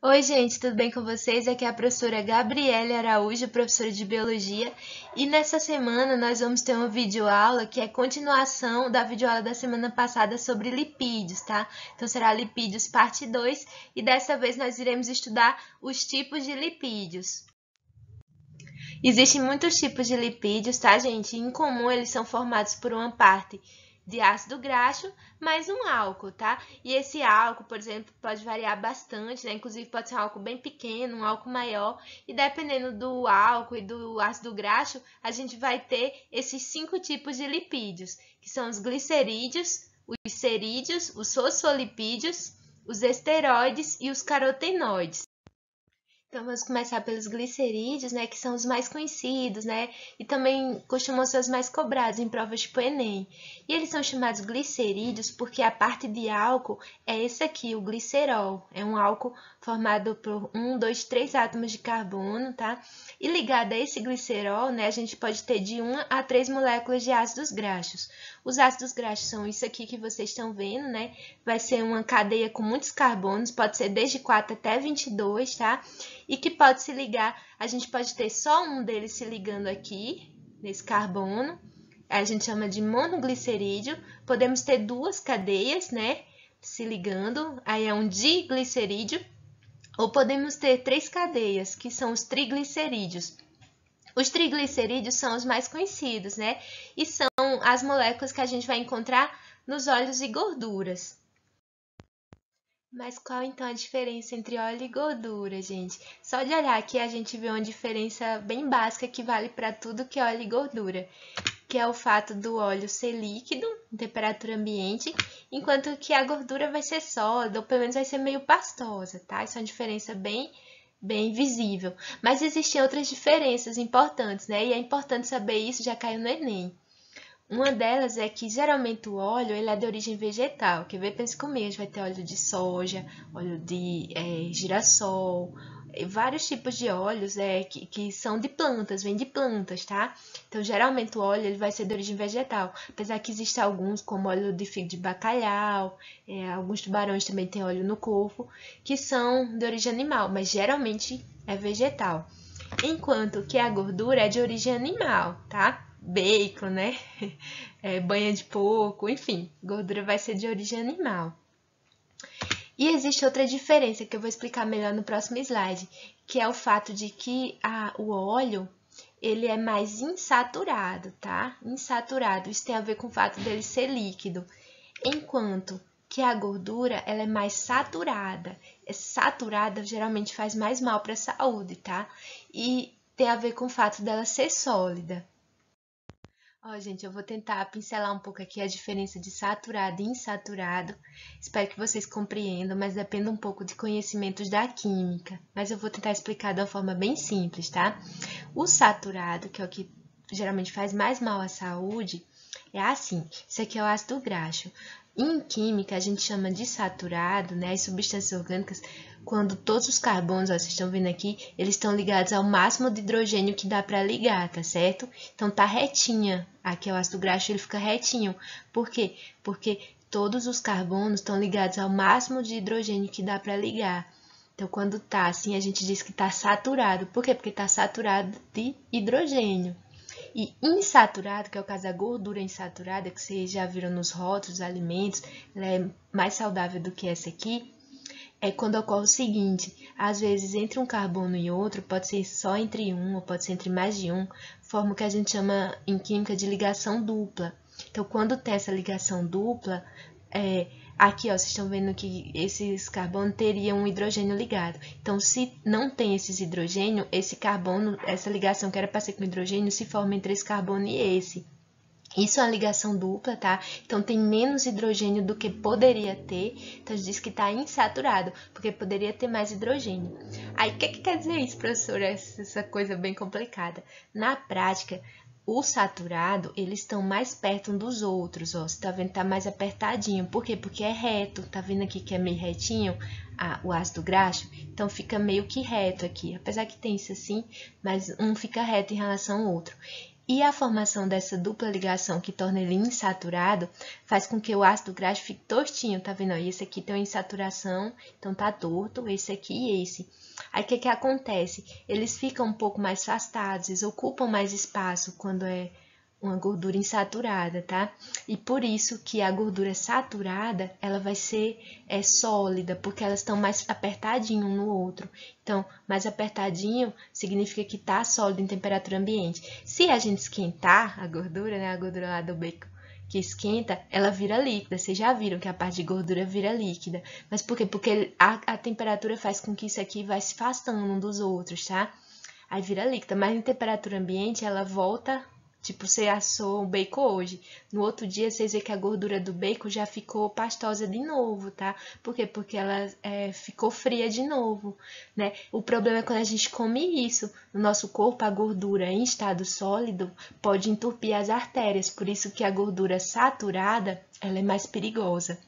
Oi, gente, tudo bem com vocês? Aqui é a professora Gabriele Araújo, professora de Biologia, e nessa semana nós vamos ter uma videoaula que é continuação da videoaula da semana passada sobre lipídios, tá? Então será lipídios parte 2 e dessa vez nós iremos estudar os tipos de lipídios. Existem muitos tipos de lipídios, tá, gente? Em comum, eles são formados por uma parte de ácido graxo mais um álcool, tá? E esse álcool, por exemplo, pode variar bastante, né? Inclusive, pode ser um álcool bem pequeno, um álcool maior. E dependendo do álcool e do ácido graxo, a gente vai ter esses 5 tipos de lipídios, que são os glicerídeos, os cerídeos, os fosfolipídios, os esteroides e os carotenoides. Então, vamos começar pelos glicerídeos, né, que são os mais conhecidos, né, e também costumam ser os mais cobrados em provas tipo Enem. E eles são chamados glicerídeos porque a parte de álcool é esse aqui, o glicerol. É um álcool formado por 1, 2, 3 átomos de carbono, tá? E ligado a esse glicerol, né, a gente pode ter de 1 a 3 moléculas de ácidos graxos. Os ácidos graxos são isso aqui que vocês estão vendo, né? Vai ser uma cadeia com muitos carbonos, pode ser desde 4 até 22, tá? E que pode se ligar, a gente pode ter só um deles se ligando aqui, nesse carbono, a gente chama de monoglicerídeo. Podemos ter duas cadeias, né, se ligando, aí é um diglicerídeo, ou podemos ter 3 cadeias, que são os triglicerídeos. Os triglicerídeos são os mais conhecidos, né, e são as moléculas que a gente vai encontrar nos óleos e gorduras. Mas qual então a diferença entre óleo e gordura, gente? Só de olhar aqui a gente vê uma diferença bem básica que vale para tudo que é óleo e gordura, que é o fato do óleo ser líquido em temperatura ambiente, enquanto que a gordura vai ser sólida, ou pelo menos vai ser meio pastosa, tá? Isso é uma diferença bem visível. Mas existem outras diferenças importantes, né? E é importante saber isso, já caiu no Enem. Uma delas é que geralmente o óleo ele é de origem vegetal. Quer ver? Pense comigo, a gente vai ter óleo de soja, óleo de girassol, vários tipos de óleos que são de plantas, vêm de plantas, tá? Então, geralmente o óleo ele vai ser de origem vegetal. Apesar que existem alguns, como óleo de figo de bacalhau, alguns tubarões também têm óleo no corpo, que são de origem animal, mas geralmente é vegetal. Enquanto que a gordura é de origem animal, tá? Bacon, né? Banha de porco, enfim, gordura vai ser de origem animal. E existe outra diferença que eu vou explicar melhor no próximo slide, que é o fato de que o óleo ele é mais insaturado, tá? Insaturado, isso tem a ver com o fato dele ser líquido, enquanto que a gordura ela é mais saturada. Saturada geralmente faz mais mal para a saúde, tá? E tem a ver com o fato dela ser sólida. Ó, gente, eu vou tentar pincelar um pouco aqui a diferença de saturado e insaturado. Espero que vocês compreendam, mas depende um pouco de conhecimentos da química. Mas eu vou tentar explicar de uma forma bem simples, tá? O saturado, que é o que geralmente faz mais mal à saúde, é assim. Isso aqui é o ácido graxo. Em química, a gente chama de saturado, né, as substâncias orgânicas, quando todos os carbonos, ó, vocês estão vendo aqui, eles estão ligados ao máximo de hidrogênio que dá para ligar, tá certo? Então, tá retinha. Aqui é o ácido graxo, ele fica retinho. Por quê? Porque todos os carbonos estão ligados ao máximo de hidrogênio que dá para ligar. Então, quando tá assim, a gente diz que tá saturado. Por quê? Porque tá saturado de hidrogênio. E insaturado, que é o caso da gordura insaturada, que vocês já viram nos rótulos dos alimentos, ela é mais saudável do que essa aqui, é quando ocorre o seguinte, às vezes entre um carbono e outro, pode ser só entre um, ou pode ser entre mais de um, forma o que a gente chama em química de ligação dupla. Então, quando tem essa ligação dupla, aqui, ó, vocês estão vendo que esses carbonos teriam um hidrogênio ligado. Então, se não tem esses hidrogênio, esse carbono, essa ligação que era para ser com hidrogênio, se forma entre esse carbono e esse. Isso é uma ligação dupla, tá? Então, tem menos hidrogênio do que poderia ter. Então, a gente diz que está insaturado, porque poderia ter mais hidrogênio. Aí, o que quer dizer isso, professora? Essa coisa bem complicada. Na prática, o saturado, eles estão mais perto um dos outros, ó. Você tá vendo que tá mais apertadinho. Por quê? Porque é reto. Tá vendo aqui que é meio retinho o ácido graxo? Então, fica meio que reto aqui. Apesar que tem isso assim, mas um fica reto em relação ao outro. E a formação dessa dupla ligação que torna ele insaturado faz com que o ácido graxo fique tortinho, tá vendo? Esse aqui tem uma insaturação, então tá torto, esse aqui e esse. Aí o que acontece? Eles ficam um pouco mais afastados, eles ocupam mais espaço quando é uma gordura insaturada, tá? E por isso que a gordura saturada, ela vai ser sólida, porque elas estão mais apertadinho um no outro. Então, mais apertadinho significa que tá sólido em temperatura ambiente. Se a gente esquentar a gordura, né, a gordura lá do bacon que esquenta, ela vira líquida. Vocês já viram que a parte de gordura vira líquida. Mas por quê? Porque a temperatura faz com que isso aqui vai se afastando um dos outros, tá? Aí vira líquida, mas em temperatura ambiente ela volta. Tipo, você assou o bacon hoje. No outro dia, vocês veem que a gordura do bacon já ficou pastosa de novo, tá? Por quê? Porque ela ficou fria de novo, né? O problema é quando a gente come isso. No nosso corpo, a gordura em estado sólido pode entupir as artérias. Por isso que a gordura saturada, ela é mais perigosa.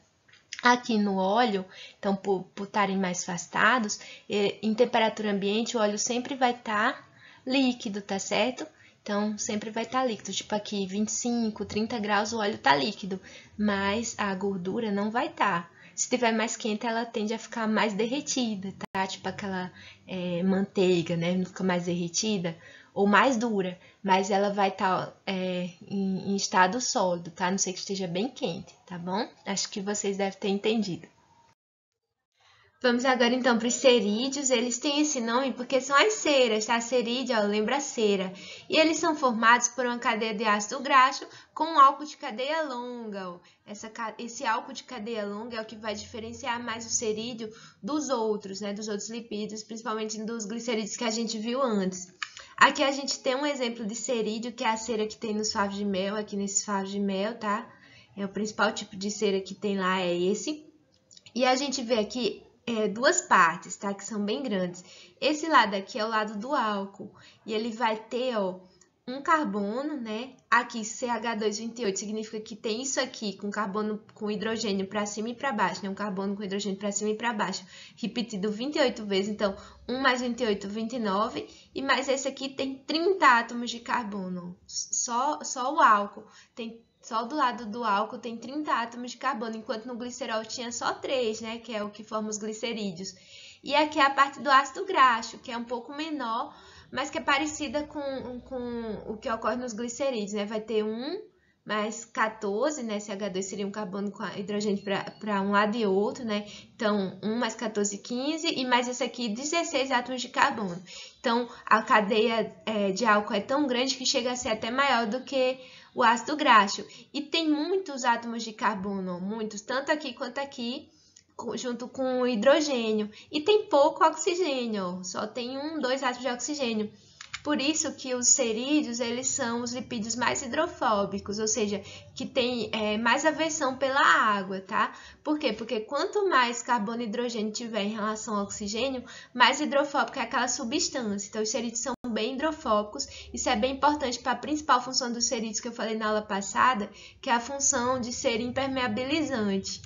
Aqui no óleo, então, por estarem mais afastados, em temperatura ambiente, o óleo sempre vai estar líquido, tá certo? Então, sempre vai estar líquido, tipo aqui 25, 30 graus o óleo tá líquido, mas a gordura não vai estar. Se tiver mais quente, ela tende a ficar mais derretida, tá? Tipo aquela manteiga, né? Não fica mais derretida ou mais dura, mas ela vai estar em estado sólido, tá? A não ser que esteja bem quente, tá bom? Acho que vocês devem ter entendido. Vamos agora então para os cerídeos. Eles têm esse nome porque são as ceras, tá? Cerídeo, ó, lembra cera. E eles são formados por uma cadeia de ácido graxo com um álcool de cadeia longa. Ó. Esse álcool de cadeia longa é o que vai diferenciar mais o cerídeo dos outros, né? Dos outros lipídios, principalmente dos glicerídeos que a gente viu antes. Aqui a gente tem um exemplo de cerídeo, que é a cera que tem nos favos de mel, aqui nesses favos de mel, tá? O principal tipo de cera que tem lá é esse. E a gente vê aqui duas partes, tá? Que são bem grandes. Esse lado aqui é o lado do álcool. E ele vai ter, ó, um carbono, né? Aqui, CH228 significa que tem isso aqui com carbono com hidrogênio para cima e para baixo, né? Um carbono com hidrogênio para cima e para baixo, repetido 28 vezes. Então, 1 mais 28, 29. E mais esse aqui tem 30 átomos de carbono. Só o álcool tem. Só do lado do álcool tem 30 átomos de carbono, enquanto no glicerol tinha só 3, né? Que é o que forma os glicerídeos. E aqui é a parte do ácido graxo, que é um pouco menor, mas que é parecida com o que ocorre nos glicerídeos, né? Vai ter 1 mais 14, né? CH2 seria um carbono com hidrogênio para um lado e outro, né? Então, 1 mais 14, 15, e mais esse aqui, 16 átomos de carbono. Então, a cadeia de álcool é tão grande que chega a ser até maior do que o ácido graxo. E tem muitos átomos de carbono, muitos, tanto aqui quanto aqui, junto com o hidrogênio. E tem pouco oxigênio, só tem 2 átomos de oxigênio. Por isso que os cerídeos, eles são os lipídios mais hidrofóbicos, ou seja, que tem mais aversão pela água, tá? Por quê? Porque quanto mais carbono e hidrogênio tiver em relação ao oxigênio, mais hidrofóbico é aquela substância. Então, os cerídeos são bem hidrofóbicos. Isso é bem importante para a principal função dos cerídeos que eu falei na aula passada, que é a função de ser impermeabilizante.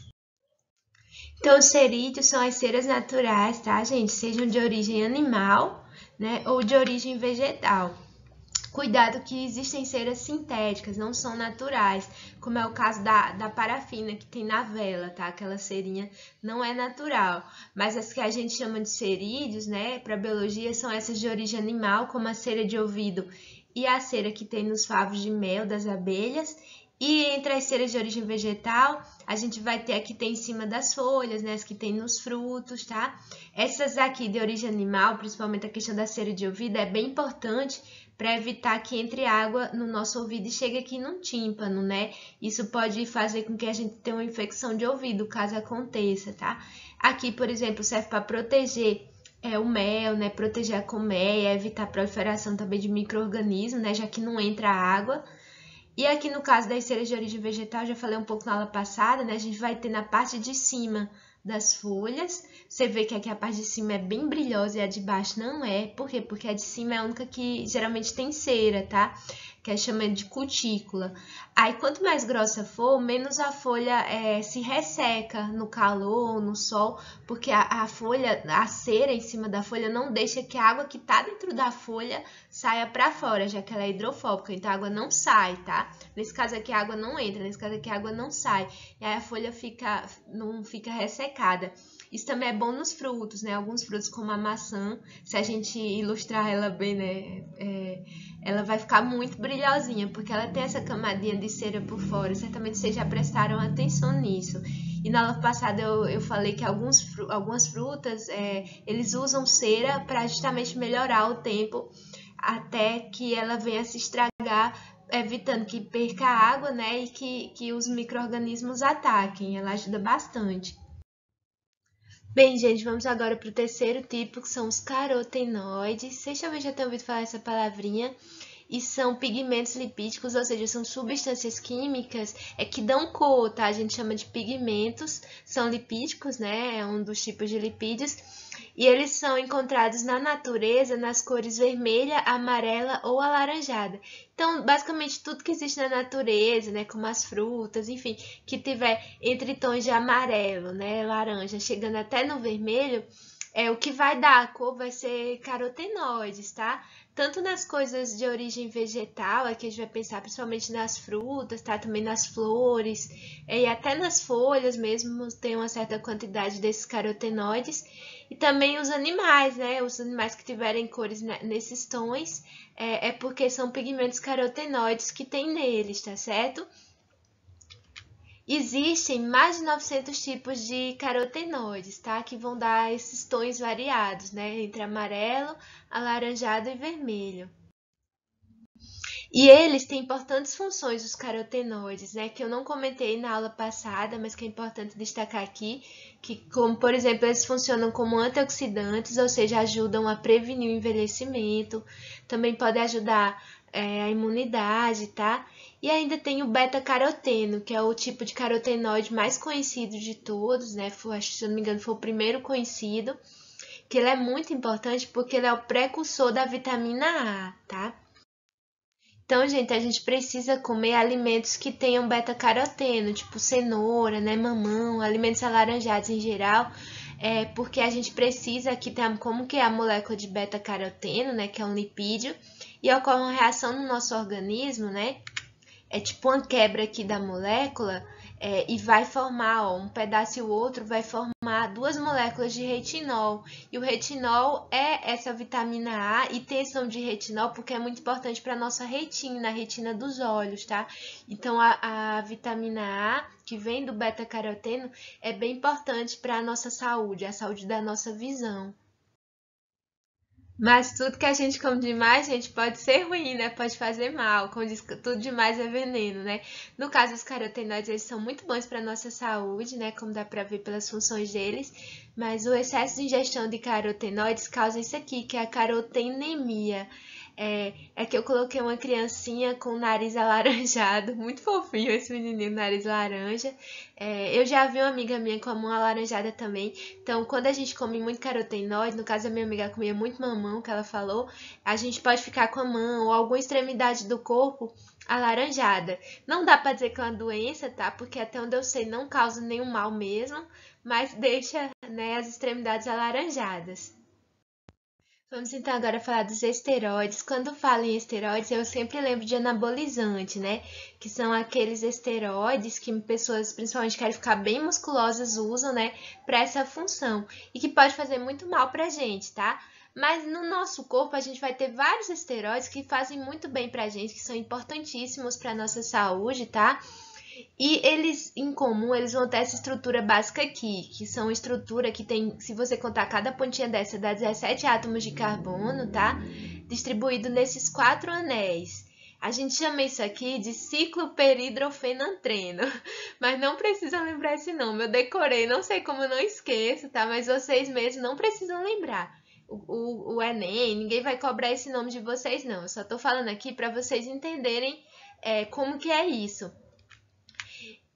Então, os cerídeos são as ceras naturais, tá, gente? Sejam de origem animal, né, ou de origem vegetal. Cuidado que existem ceras sintéticas, não são naturais, como é o caso da parafina que tem na vela, tá? Aquela cerinha não é natural. Mas as que a gente chama de cerídeos, né, para biologia, são essas de origem animal, como a cera de ouvido e a cera que tem nos favos de mel das abelhas. E entre as ceras de origem vegetal, a gente vai ter a que tem em cima das folhas, né? As que tem nos frutos, tá? Essas aqui de origem animal, principalmente a questão da cera de ouvido, é bem importante para evitar que entre água no nosso ouvido e chegue aqui no tímpano, né? Isso pode fazer com que a gente tenha uma infecção de ouvido, caso aconteça, tá? Aqui, por exemplo, serve para proteger o mel, né? Proteger a colmeia, evitar a proliferação também de micro-organismos, né? Já que não entra água. E aqui no caso das ceras de origem vegetal, já falei um pouco na aula passada, né? A gente vai ter na parte de cima das folhas. Você vê que aqui a parte de cima é bem brilhosa e a de baixo não é. Por quê? Porque a de cima é a única que geralmente tem cera, tá? que é chamada de cutícula. Aí, quanto mais grossa for, menos a folha se resseca no calor, no sol, porque a folha, a cera em cima da folha não deixa que a água que está dentro da folha saia para fora, já que ela é hidrofóbica, então a água não sai, tá? Nesse caso aqui a água não entra, nesse caso aqui a água não sai, e aí a folha não fica ressecada. Isso também é bom nos frutos, né? Alguns frutos como a maçã, se a gente ilustrar ela bem, né? Ela vai ficar muito brilhosinha, porque ela tem essa camadinha de cera por fora. Certamente vocês já prestaram atenção nisso. E na aula passada eu falei que algumas frutas, eles usam cera para justamente melhorar o tempo até que ela venha se estragar, evitando que perca água, né? E que os micro-organismos ataquem. Ela ajuda bastante. Bem, gente, vamos agora para o terceiro tipo, que são os carotenoides. Vocês talvez já tenham ouvido falar essa palavrinha. E são pigmentos lipídicos, ou seja, são substâncias químicas que dão cor, tá? A gente chama de pigmentos, são lipídicos, né? É um dos tipos de lipídios. E eles são encontrados na natureza nas cores vermelha, amarela ou alaranjada. Então, basicamente, tudo que existe na natureza, né, como as frutas, enfim, que tiver entre tons de amarelo, né, laranja, chegando até no vermelho, o que vai dar a cor vai ser carotenoides, tá? Tanto nas coisas de origem vegetal, aqui a gente vai pensar principalmente nas frutas, tá? Também nas flores, e até nas folhas mesmo tem uma certa quantidade desses carotenoides. E também os animais, né? Os animais que tiverem cores nesses tons, porque são pigmentos carotenoides que tem neles, tá certo? Existem mais de 900 tipos de carotenoides, tá? Que vão dar esses tons variados, né? Entre amarelo, alaranjado e vermelho. E eles têm importantes funções, os carotenoides, né? Que eu não comentei na aula passada, mas que é importante destacar aqui, que como, por exemplo, eles funcionam como antioxidantes, ou seja, ajudam a prevenir o envelhecimento, também podem ajudar a imunidade, tá? E ainda tem o beta-caroteno, que é o tipo de carotenoide mais conhecido de todos, né? Acho que, se eu não me engano, foi o primeiro conhecido, que ele é muito importante porque ele é o precursor da vitamina A, tá? Então, gente, a gente precisa comer alimentos que tenham beta-caroteno, tipo cenoura, né, mamão, alimentos alaranjados em geral, porque a gente precisa que tem como que é a molécula de beta-caroteno, né, que é um lipídio, e ocorre uma reação no nosso organismo, né, é tipo uma quebra aqui da molécula, e vai formar, um pedaço e o outro vai formar duas moléculas de retinol. E o retinol é essa vitamina A e tem ação de retinol porque é muito importante para a nossa retina, a retina dos olhos, tá? Então, a vitamina A, que vem do beta-caroteno, é bem importante para a nossa saúde, a saúde da nossa visão. Mas tudo que a gente come demais, gente, pode ser ruim, né? Pode fazer mal. Como diz, tudo demais é veneno, né? No caso, os carotenoides, eles são muito bons para nossa saúde, né? Como dá para ver pelas funções deles. Mas o excesso de ingestão de carotenoides causa isso aqui, que é a carotenemia. É que eu coloquei uma criancinha com o nariz alaranjado, muito fofinho esse menininho, nariz laranja. Eu já vi uma amiga minha com a mão alaranjada também. Então, quando a gente come muito carotenoide, no caso a minha amiga comia muito mamão, que ela falou, a gente pode ficar com a mão ou alguma extremidade do corpo alaranjada. Não dá pra dizer que é uma doença, tá? Porque até onde eu sei não causa nenhum mal mesmo, mas deixa, né, as extremidades alaranjadas. Vamos então agora falar dos esteroides. Quando falo em esteroides, eu sempre lembro de anabolizante, né? Que são aqueles esteroides que pessoas, principalmente que querem ficar bem musculosas, usam, né? Para essa função. E que pode fazer muito mal pra gente, tá? Mas no nosso corpo a gente vai ter vários esteroides que fazem muito bem pra gente, que são importantíssimos para nossa saúde, tá? E eles, em comum, eles vão ter essa estrutura básica aqui, que são estrutura que tem, se você contar cada pontinha dessa, dá 17 átomos de carbono, tá? Distribuído nesses 4 anéis. A gente chama isso aqui de cicloperidrofenantreno, mas não precisa lembrar esse nome. Eu decorei, não sei como eu não esqueço, tá? Mas vocês mesmos não precisam lembrar. O Enem, ninguém vai cobrar esse nome de vocês, não. Eu só tô falando aqui para vocês entenderem como que é isso.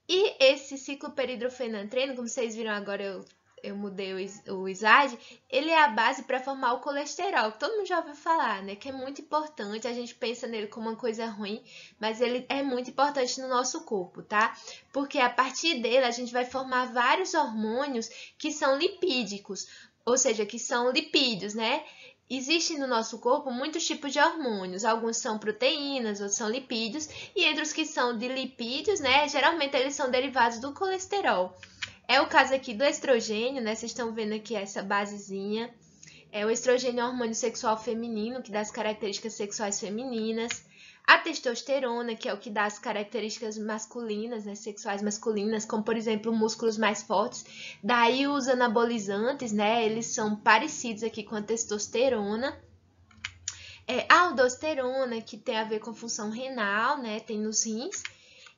E esse cicloperidrofenantreno, como vocês viram agora, eu eu mudei o slide, ele é a base para formar o colesterol, que todo mundo já ouviu falar, né? Que é muito importante, a gente pensa nele como uma coisa ruim, mas ele é muito importante no nosso corpo, tá? Porque a partir dele a gente vai formar vários hormônios que são lipídicos, ou seja, que são lipídios, né? Existem no nosso corpo muitos tipos de hormônios, alguns são proteínas, outros são lipídios, e entre os que são de lipídios, né, geralmente eles são derivados do colesterol. É o caso aqui do estrogênio, né, vocês estão vendo aqui essa basezinha. O estrogênio é um hormônio sexual feminino, que dá as características sexuais femininas. A testosterona, que é o que dá as características masculinas, né, sexuais masculinas, como, por exemplo, músculos mais fortes. Daí os anabolizantes, né, eles são parecidos aqui com a testosterona. A aldosterona, que tem a ver com função renal, né, tem nos rins.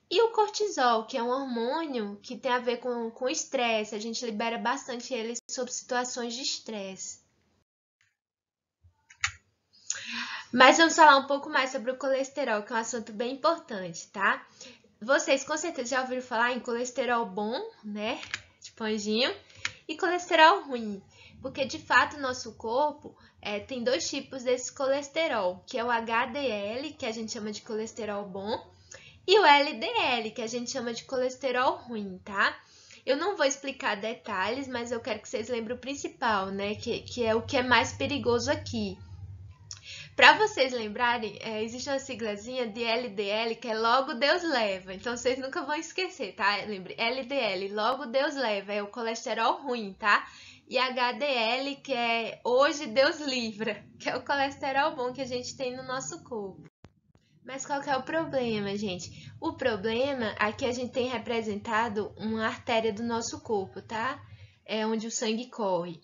E o cortisol, que é um hormônio que tem a ver com estresse. A gente libera bastante ele sob situações de estresse. Mas vamos falar um pouco mais sobre o colesterol, que é um assunto bem importante, tá? Vocês com certeza já ouviram falar em colesterol bom, né? Tipo anjinho, e colesterol ruim. Porque de fato o nosso corpo tem dois tipos desse colesterol, que é o HDL, que a gente chama de colesterol bom, e o LDL, que a gente chama de colesterol ruim, tá? Eu não vou explicar detalhes, mas eu quero que vocês lembrem o principal, né? Que é o que é mais perigoso aqui. Para vocês lembrarem, existe uma siglazinha de LDL, que é logo Deus leva. Então, vocês nunca vão esquecer, tá? Lembre, LDL, logo Deus leva, é o colesterol ruim, tá? E HDL, que é hoje Deus livra, que é o colesterol bom que a gente tem no nosso corpo. Mas qual que é o problema, gente? O problema é que a gente tem representado uma artéria do nosso corpo, tá? É onde o sangue corre.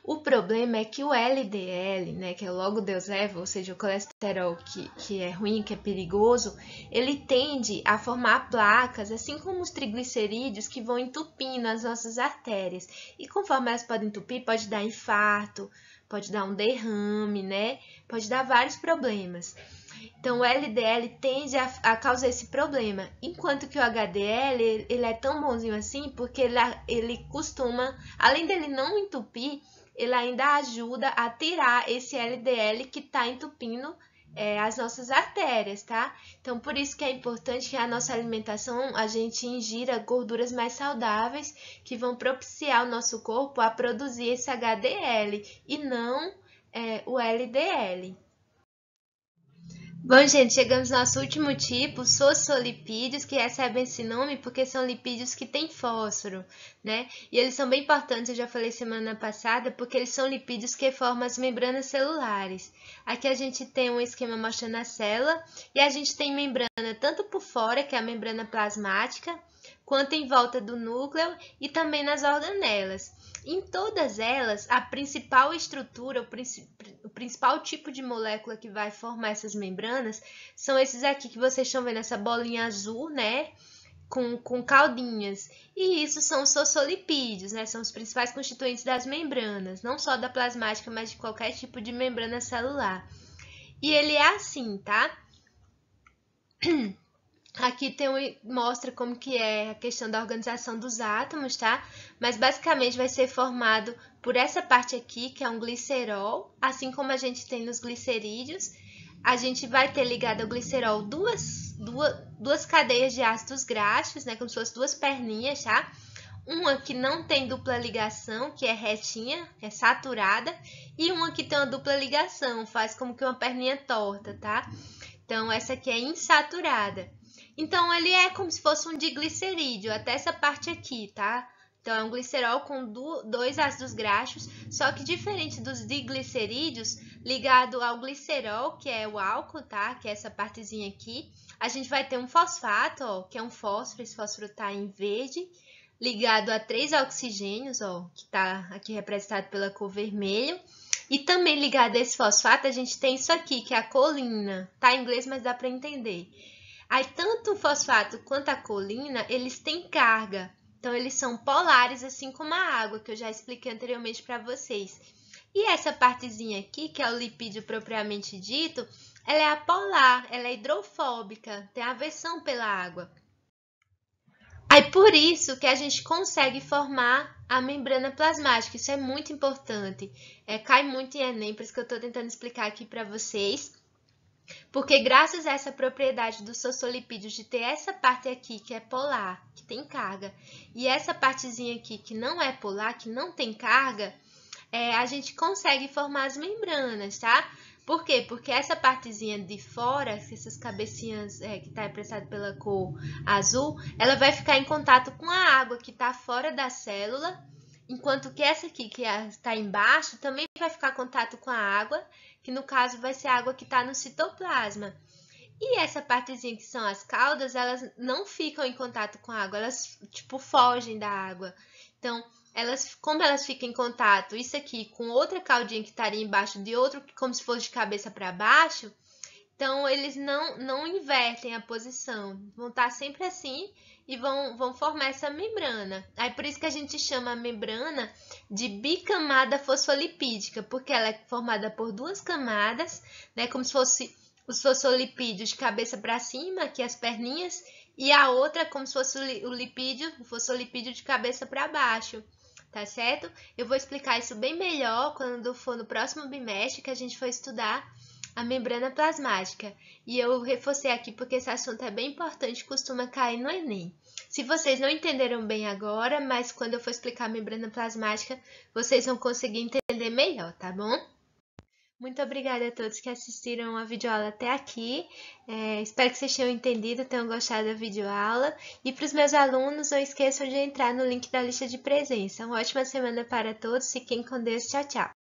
O problema é que o LDL, né, que é logo Deus leva, ou seja, o colesterol que é ruim, que é perigoso, ele tende a formar placas, assim como os triglicerídeos que vão entupindo as nossas artérias. E conforme elas podem entupir, pode dar infarto, pode dar um derrame, né? Pode dar vários problemas. Então, o LDL tende a causar esse problema, enquanto que o HDL, ele é tão bonzinho assim, porque ele costuma, além dele não entupir, ele ainda ajuda a tirar esse LDL que está entupindo as nossas artérias, tá? Então, por isso que é importante que a nossa alimentação, a gente ingira gorduras mais saudáveis, que vão propiciar o nosso corpo a produzir esse HDL, e não o LDL. Bom, gente, chegamos ao nosso último tipo, os fosfolipídios, que recebem esse nome porque são lipídios que têm fósforo, né? E eles são bem importantes, eu já falei semana passada, porque eles são lipídios que formam as membranas celulares. Aqui a gente tem um esquema mostrando a célula, e a gente tem membrana tanto por fora, que é a membrana plasmática, quanto em volta do núcleo e também nas organelas. Em todas elas, a principal estrutura, o principal tipo de molécula que vai formar essas membranas são esses aqui que vocês estão vendo, essa bolinha azul, né? Com caudinhas. E isso são os fosfolipídios, né? São os principais constituintes das membranas, não só da plasmática, mas de qualquer tipo de membrana celular. E ele é assim, tá? Aqui mostra como que é a questão da organização dos átomos, tá? Mas basicamente vai ser formado por essa parte aqui, que é um glicerol, assim como a gente tem nos glicerídeos. A gente vai ter ligado ao glicerol duas cadeias de ácidos graxos, né? Como se fossem duas perninhas, tá? Uma que não tem dupla ligação, que é retinha, é saturada, e uma que tem uma dupla ligação, faz como que uma perninha torta, tá? Então, essa aqui é insaturada. Então, ele é como se fosse um diglicerídeo, até essa parte aqui, tá? Então, é um glicerol com dois ácidos graxos, só que diferente dos diglicerídeos, ligado ao glicerol, que é o álcool, tá? Que é essa partezinha aqui, a gente vai ter um fosfato, ó, que é um fósforo, esse fósforo tá em verde, ligado a 3 oxigênios, ó, que tá aqui representado pela cor vermelho. E também ligado a esse fosfato, a gente tem isso aqui, que é a colina. Tá em inglês, mas dá para entender. Aí, tanto o fosfato quanto a colina, eles têm carga. Então, eles são polares, assim como a água, que eu já expliquei anteriormente para vocês. E essa partezinha aqui, que é o lipídio propriamente dito, ela é apolar, ela é hidrofóbica, tem aversão pela água. Aí por isso que a gente consegue formar a membrana plasmática. Isso é muito importante. Cai muito em Enem, por isso que eu estou tentando explicar aqui para vocês. Porque graças a essa propriedade dos fosfolipídios de ter essa parte aqui que é polar, que tem carga, e essa partezinha aqui que não é polar, que não tem carga, a gente consegue formar as membranas, tá? Por quê? Porque essa partezinha de fora, essas cabecinhas que está representada pela cor azul, ela vai ficar em contato com a água que está fora da célula, enquanto que essa aqui, que está embaixo, também vai ficar em contato com a água, que no caso vai ser a água que está no citoplasma. E essa partezinha que são as caudas, elas não ficam em contato com a água, elas tipo fogem da água. Então, como elas ficam em contato, isso aqui com outra caudinha que estaria embaixo de outro, como se fosse de cabeça para baixo, então eles não invertem a posição, vão estar sempre assim e vão formar essa membrana. Aí por isso que a gente chama a membrana de bicamada fosfolipídica, porque ela é formada por duas camadas, né, como se fosse os fosfolipídios de cabeça para cima, aqui as perninhas, e a outra como se fosse o fosfolipídio de cabeça para baixo. Tá certo? Eu vou explicar isso bem melhor quando for no próximo bimestre que a gente for estudar a membrana plasmática. E eu reforcei aqui porque esse assunto é bem importante e costuma cair no Enem. Se vocês não entenderam bem agora, mas quando eu for explicar a membrana plasmática, vocês vão conseguir entender melhor, tá bom? Muito obrigada a todos que assistiram a videoaula até aqui. Espero que vocês tenham entendido, tenham gostado da videoaula. E para os meus alunos, não esqueçam de entrar no link da lista de presença. Uma ótima semana para todos. Fiquem com Deus. Tchau, tchau.